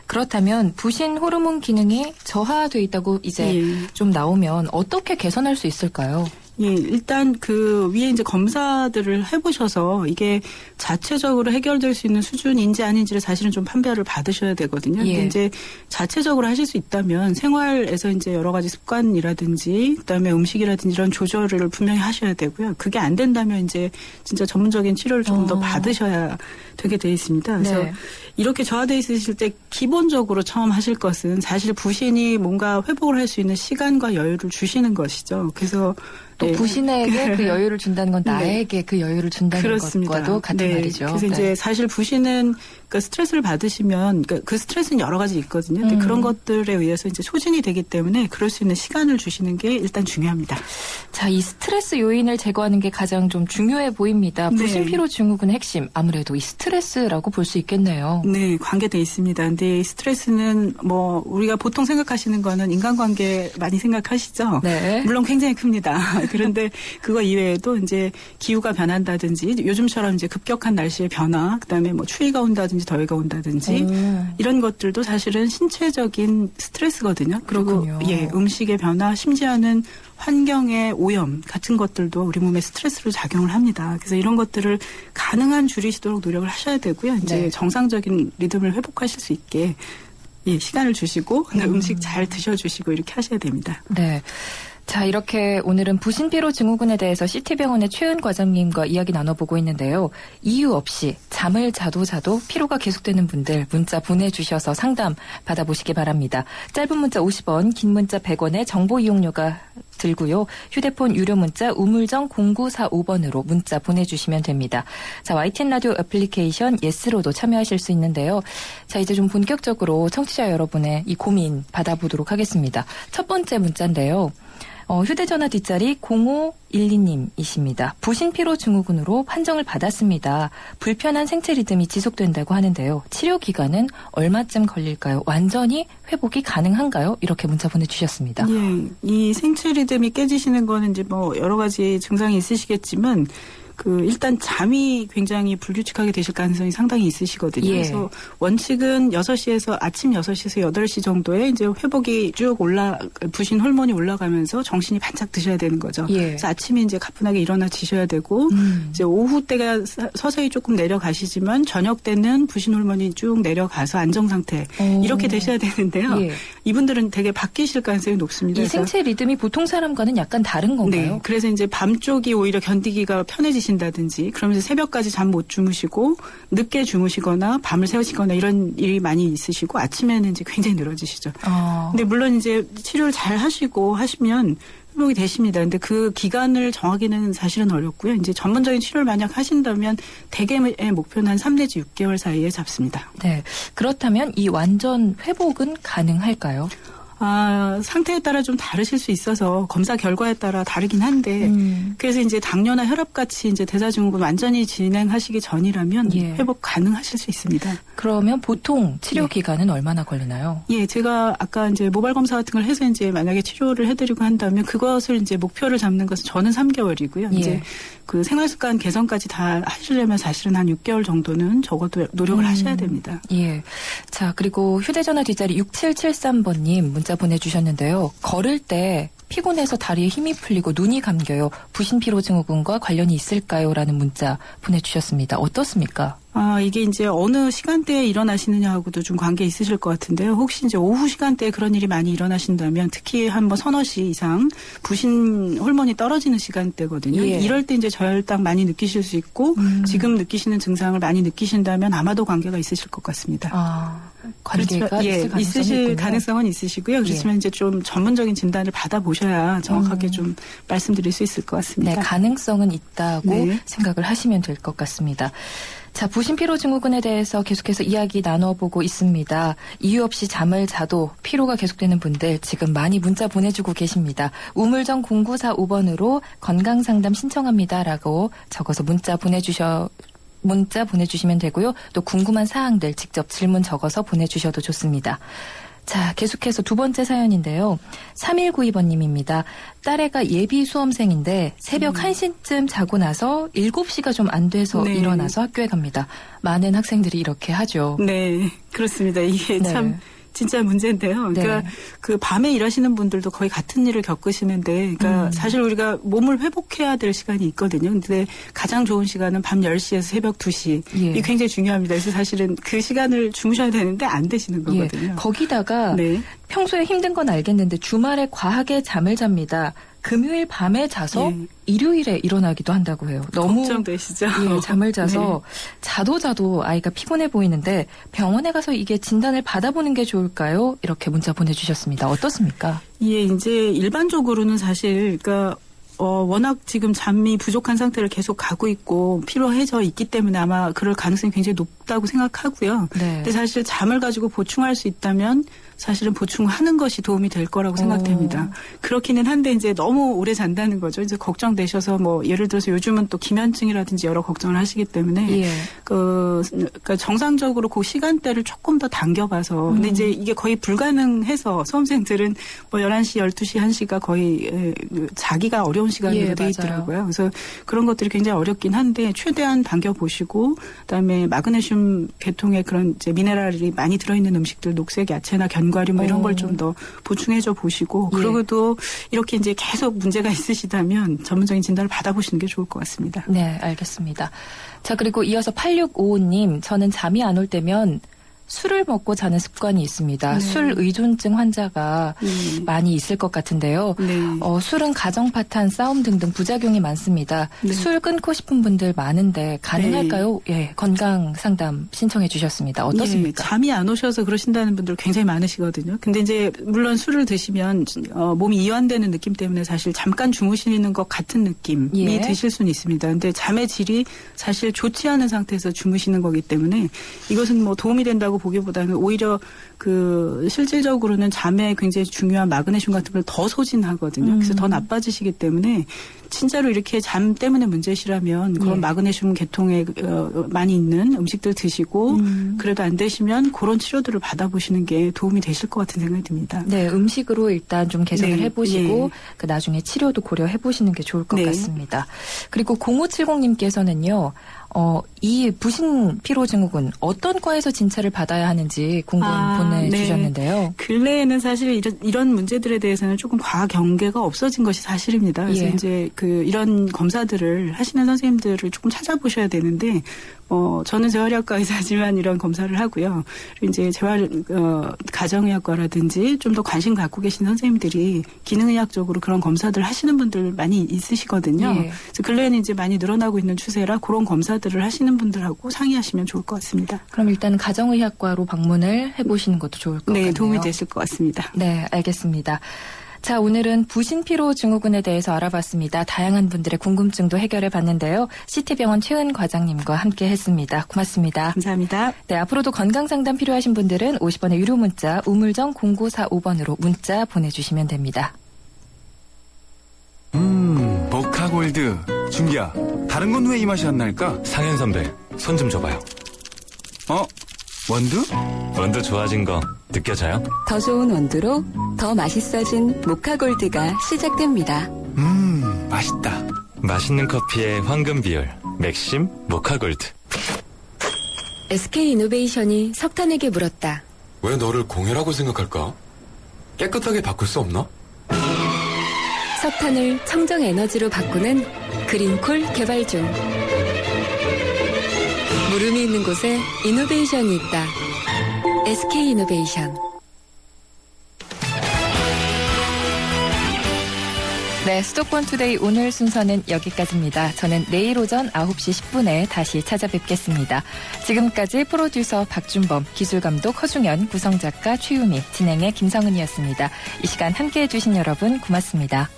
그렇다면 부신 호르몬 기능이 저하돼 있다고 이제 좀 나오면 어떻게 개선할 수 있을까요? 예, 일단 그 위에 이제 검사들을 해보셔서 이게 자체적으로 해결될 수 있는 수준인지 아닌지를 사실은 좀 판별을 받으셔야 되거든요. 예. 근데 이제 자체적으로 하실 수 있다면 생활에서 이제 여러 가지 습관이라든지 그다음에 음식이라든지 이런 조절을 분명히 하셔야 되고요. 그게 안 된다면 이제 진짜 전문적인 치료를 조금 더 받으셔야 되게 돼 있습니다. 그래서 네. 이렇게 저하돼 있으실 때 기본적으로 처음 하실 것은 사실 부신이 뭔가 회복을 할 수 있는 시간과 여유를 주시는 것이죠. 그래서 또 부신에게 그 여유를 준다는 건 네. 나에게 그 여유를 준다는 그렇습니다. 것과도 같은 네. 말이죠. 그래서 이제 사실 부신은 그 스트레스를 받으시면 그 스트레스는 여러 가지 있거든요. 근데 그런 것들에 의해서 이제 소진이 되기 때문에 그럴 수 있는 시간을 주시는 게 일단 중요합니다. 자, 이 스트레스 요인을 제거하는 게 가장 좀 중요해 보입니다. 부신 피로 증후군의 핵심 아무래도 이 스트레스라고 볼 수 있겠네요. 네, 관계돼 있습니다. 근데 이 스트레스는 뭐 우리가 보통 생각하시는 거는 인간관계 많이 생각하시죠? 네. 물론 굉장히 큽니다. 그런데 그거 이외에도 이제 기후가 변한다든지 요즘처럼 이제 급격한 날씨의 변화, 그다음에 뭐 추위가 온다든지 더위가 온다든지 이런 것들도 사실은 신체적인 스트레스거든요. 그리고 그렇군요. 예, 음식의 변화, 심지어는 환경의 오염 같은 것들도 우리 몸에 스트레스로 작용을 합니다. 그래서 이런 것들을 가능한 줄이시도록 노력을 하셔야 되고요. 이제 네. 정상적인 리듬을 회복하실 수 있게 예, 시간을 주시고 음식 잘 드셔주시고 이렇게 하셔야 됩니다. 네. 자, 이렇게 오늘은 부신피로 증후군에 대해서 CT병원의 최은 과장님과 이야기 나눠보고 있는데요. 이유 없이 잠을 자도 피로가 계속되는 분들 문자 보내주셔서 상담 받아보시기 바랍니다. 짧은 문자 50원, 긴 문자 100원의 정보 이용료가 들고요. 휴대폰 유료 문자 우물정 0945번으로 문자 보내주시면 됩니다. 자, YTN 라디오 애플리케이션 예스로도 참여하실 수 있는데요. 자, 이제 좀 본격적으로 청취자 여러분의 이 고민 받아보도록 하겠습니다. 첫 번째 문자인데요. 휴대전화 뒷자리 0512님이십니다. 부신피로 증후군으로 판정을 받았습니다. 불편한 생체 리듬이 지속된다고 하는데요. 치료 기간은 얼마쯤 걸릴까요? 완전히 회복이 가능한가요? 이렇게 문자 보내주셨습니다. 예, 이 생체 리듬이 깨지시는 거는 이제 뭐 여러 가지 증상이 있으시겠지만 일단 잠이 굉장히 불규칙하게 되실 가능성이 상당히 있으시거든요. 예. 그래서 원칙은 6시에서 아침 6시에서 8시 정도에 이제 회복이 쭉 부신 호르몬이 올라가면서 정신이 반짝 드셔야 되는 거죠. 예. 그래서 아침에 이제 가뿐하게 일어나지셔야 되고 이제 오후 때가 서서히 조금 내려가시지만 저녁 때는 부신 호르몬이 쭉 내려가서 안정 상태 이렇게 되셔야 되는데요. 예. 이분들은 되게 바뀌실 가능성이 높습니다. 이 그래서 생체 리듬이 보통 사람과는 약간 다른 건가요? 네. 그래서 이제 밤 쪽이 오히려 견디기가 편해지신다든지 그러면서 새벽까지 잠 못 주무시고 늦게 주무시거나 밤을 새우시거나 이런 일이 많이 있으시고 아침에는 이제 굉장히 늘어지시죠. 근데 물론 이제 치료를 잘 하시면 회복이 되십니다. 근데 그 기간을 정하기는 사실은 어렵고요. 이제 전문적인 치료를 만약 하신다면 대개의 목표는 한 3 내지 6개월 사이에 잡습니다. 네. 그렇다면 이 완전 회복은 가능할까요? 상태에 따라 좀 다르실 수 있어서 검사 결과에 따라 다르긴 한데 그래서 이제 당뇨나 혈압 같이 이제 대사증후군 완전히 진행하시기 전이라면 회복 가능하실 수 있습니다. 그러면 보통 치료 기간은 얼마나 걸리나요? 예, 제가 아까 이제 모발 검사 같은 걸 해서 이제 만약에 치료를 해드리고 한다면 그것을 이제 목표를 잡는 것은 저는 3개월이고요. 이제 그 생활습관 개선까지 다 하시려면 사실은 한 6개월 정도는 적어도 노력을 하셔야 됩니다. 예. 자, 그리고 휴대전화 뒷자리 6773번님 문자 보내주셨는데요. 걸을 때 피곤해서 다리에 힘이 풀리고 눈이 감겨요. 부신피로증후군과 관련이 있을까요? 라는 문자 보내주셨습니다. 어떻습니까? 이게 이제 어느 시간대에 일어나시느냐하고도 좀 관계 있으실 것 같은데요. 혹시 이제 오후 시간대에 그런 일이 많이 일어나신다면 특히 한 서너 시 이상 부신 호르몬이 떨어지는 시간대거든요. 이럴 때 이제 저혈당 많이 느끼실 수 있고 지금 느끼시는 증상을 많이 느끼신다면 아마도 관계가 있으실 것 같습니다. 관계가 있으실 가능성은 있으시고요. 그렇지만 이제 좀 전문적인 진단을 받아보셔야 정확하게 좀 말씀드릴 수 있을 것 같습니다. 네, 가능성은 있다고 생각을 하시면 될 것 같습니다. 자, 부신피로증후군에 대해서 계속해서 이야기 나눠보고 있습니다. 이유 없이 잠을 자도 피로가 계속되는 분들 지금 많이 문자 보내주고 계십니다. 우물정 0945번으로 건강상담 신청합니다라고 적어서 문자 보내주시면 되고요. 또 궁금한 사항들 직접 질문 적어서 보내주셔도 좋습니다. 자, 계속해서 두 번째 사연인데요. 3192번님입니다. 딸애가 예비 수험생인데 새벽 1시쯤 자고 나서 7시가 좀 안 돼서 일어나서 학교에 갑니다. 많은 학생들이 이렇게 하죠. 네, 그렇습니다. 이게 참 진짜 문제인데요. 그러니까 그 밤에 일하시는 분들도 거의 같은 일을 겪으시는데, 그러니까 사실 우리가 몸을 회복해야 될 시간이 있거든요. 근데 가장 좋은 시간은 밤 10시에서 새벽 2시. 이게 굉장히 중요합니다. 그래서 사실은 그 시간을 주무셔야 되는데 안 되시는 거거든요. 거기다가 평소에 힘든 건 알겠는데 주말에 과하게 잠을 잡니다. 금요일 밤에 자서 일요일에 일어나기도 한다고 해요. 너무 걱정되시죠? 잠을 자서 자도 아이가 피곤해 보이는데 병원에 가서 이게 진단을 받아보는 게 좋을까요? 이렇게 문자 보내주셨습니다. 어떻습니까? 예, 이제 일반적으로는 사실 그러니까 워낙 지금 잠이 부족한 상태를 계속 가고 있고 피로해져 있기 때문에 아마 그럴 가능성이 굉장히 높다고 생각하고요. 근데 사실 잠을 가지고 보충할 수 있다면 사실은 보충하는 것이 도움이 될 거라고 생각됩니다. 그렇기는 한데 이제 너무 오래 잔다는 거죠. 이제 걱정되셔서 뭐 예를 들어서 요즘은 또 기면증이라든지 여러 걱정을 하시기 때문에 그러니까 정상적으로 그 시간대를 조금 더 당겨봐서 근데 이제 이게 거의 불가능해서 수험생들은 뭐 11시, 12시, 1시가 거의 자기가 어려운 시간으로 돼 있더라고요. 그래서 그런 것들이 굉장히 어렵긴 한데 최대한 당겨보시고 그다음에 마그네슘 계통의 그런 이제 미네랄이 많이 들어있는 음식들 녹색 야채나 견과류 뭐 이런 걸 좀 더 보충해줘 보시고 그러고도 이렇게 이제 계속 문제가 있으시다면 전문적인 진단을 받아보시는 게 좋을 것 같습니다. 네, 알겠습니다. 자, 그리고 이어서 8655님, 저는 잠이 안 올 때면 술을 먹고 자는 습관이 있습니다. 술 의존증 환자가 많이 있을 것 같은데요. 술은 가정 파탄, 싸움 등등 부작용이 많습니다. 술 끊고 싶은 분들 많은데 가능할까요? 건강 상담 신청해 주셨습니다. 어떻습니까? 잠이 안 오셔서 그러신다는 분들 굉장히 많으시거든요. 근데 이제 물론 술을 드시면 몸이 이완되는 느낌 때문에 사실 잠깐 주무시는 것 같은 느낌이 드실 수는 있습니다. 근데 잠의 질이 사실 좋지 않은 상태에서 주무시는 거기 때문에 이것은 뭐 도움이 된다고 보기보다는 오히려 그 실질적으로는 잠에 굉장히 중요한 마그네슘 같은 걸 더 소진하거든요. 그래서 더 나빠지시기 때문에 진짜로 이렇게 잠 때문에 문제시라면 그런 마그네슘 계통에 많이 있는 음식들 드시고 그래도 안 되시면 그런 치료들을 받아보시는 게 도움이 되실 것 같은 생각이 듭니다. 네, 음식으로 일단 좀 개선을 해보시고 그 나중에 치료도 고려해보시는 게 좋을 것 같습니다. 그리고 0570님께서는요. 이 부신피로증후군 어떤 과에서 진찰을 받아야 하는지 보내주셨는데요. 근래에는 사실 이런 문제들에 대해서는 조금 과경계가 없어진 것이 사실입니다. 그래서 이제 이런 검사들을 하시는 선생님들을 조금 찾아보셔야 되는데 저는 재활의학과 의사지만 이런 검사를 하고요. 그리고 이제 가정의학과라든지 좀 더 관심 갖고 계신 선생님들이 기능의학적으로 그런 검사들 하시는 분들 많이 있으시거든요. 그래서 근래에는 이제 많이 늘어나고 있는 추세라 그런 검사들을 하시는 분들하고 상의하시면 좋을 것 같습니다. 그럼 일단 가정의학과로 방문을 해보시는 것도 좋을 것 같네요. 도움이 되실 것 같습니다. 네, 알겠습니다. 자, 오늘은 부신피로 증후군에 대해서 알아봤습니다. 다양한 분들의 궁금증도 해결해 봤는데요. CT병원 최은 과장님과 함께 했습니다. 고맙습니다. 감사합니다. 네, 앞으로도 건강상담 필요하신 분들은 50원의 유료 문자 우물정 0945번으로 문자 보내주시면 됩니다. 모카골드. 준기야, 다른 건 왜 이 맛이 안 날까? 상현 선배, 손 좀 줘봐요. 원두? 원두 좋아진 거 느껴져요? 더 좋은 원두로 더 맛있어진 모카골드가 시작됩니다. 맛있다. 맛있는 커피의 황금 비율. 맥심 모카골드. SK이노베이션이 석탄에게 물었다. 왜 너를 공해라고 생각할까? 깨끗하게 바꿀 수 없나? 석탄을 청정 에너지로 바꾸는 그린콜 개발 중. 물음이 있는 곳에 이노베이션이 있다. SK이노베이션. 네, 수도권 투데이 오늘 순서는 여기까지입니다. 저는 내일 오전 9시 10분에 다시 찾아뵙겠습니다. 지금까지 프로듀서 박준범, 기술감독 허중현, 구성작가 최유미, 진행의 김성은이었습니다. 이 시간 함께해 주신 여러분 고맙습니다.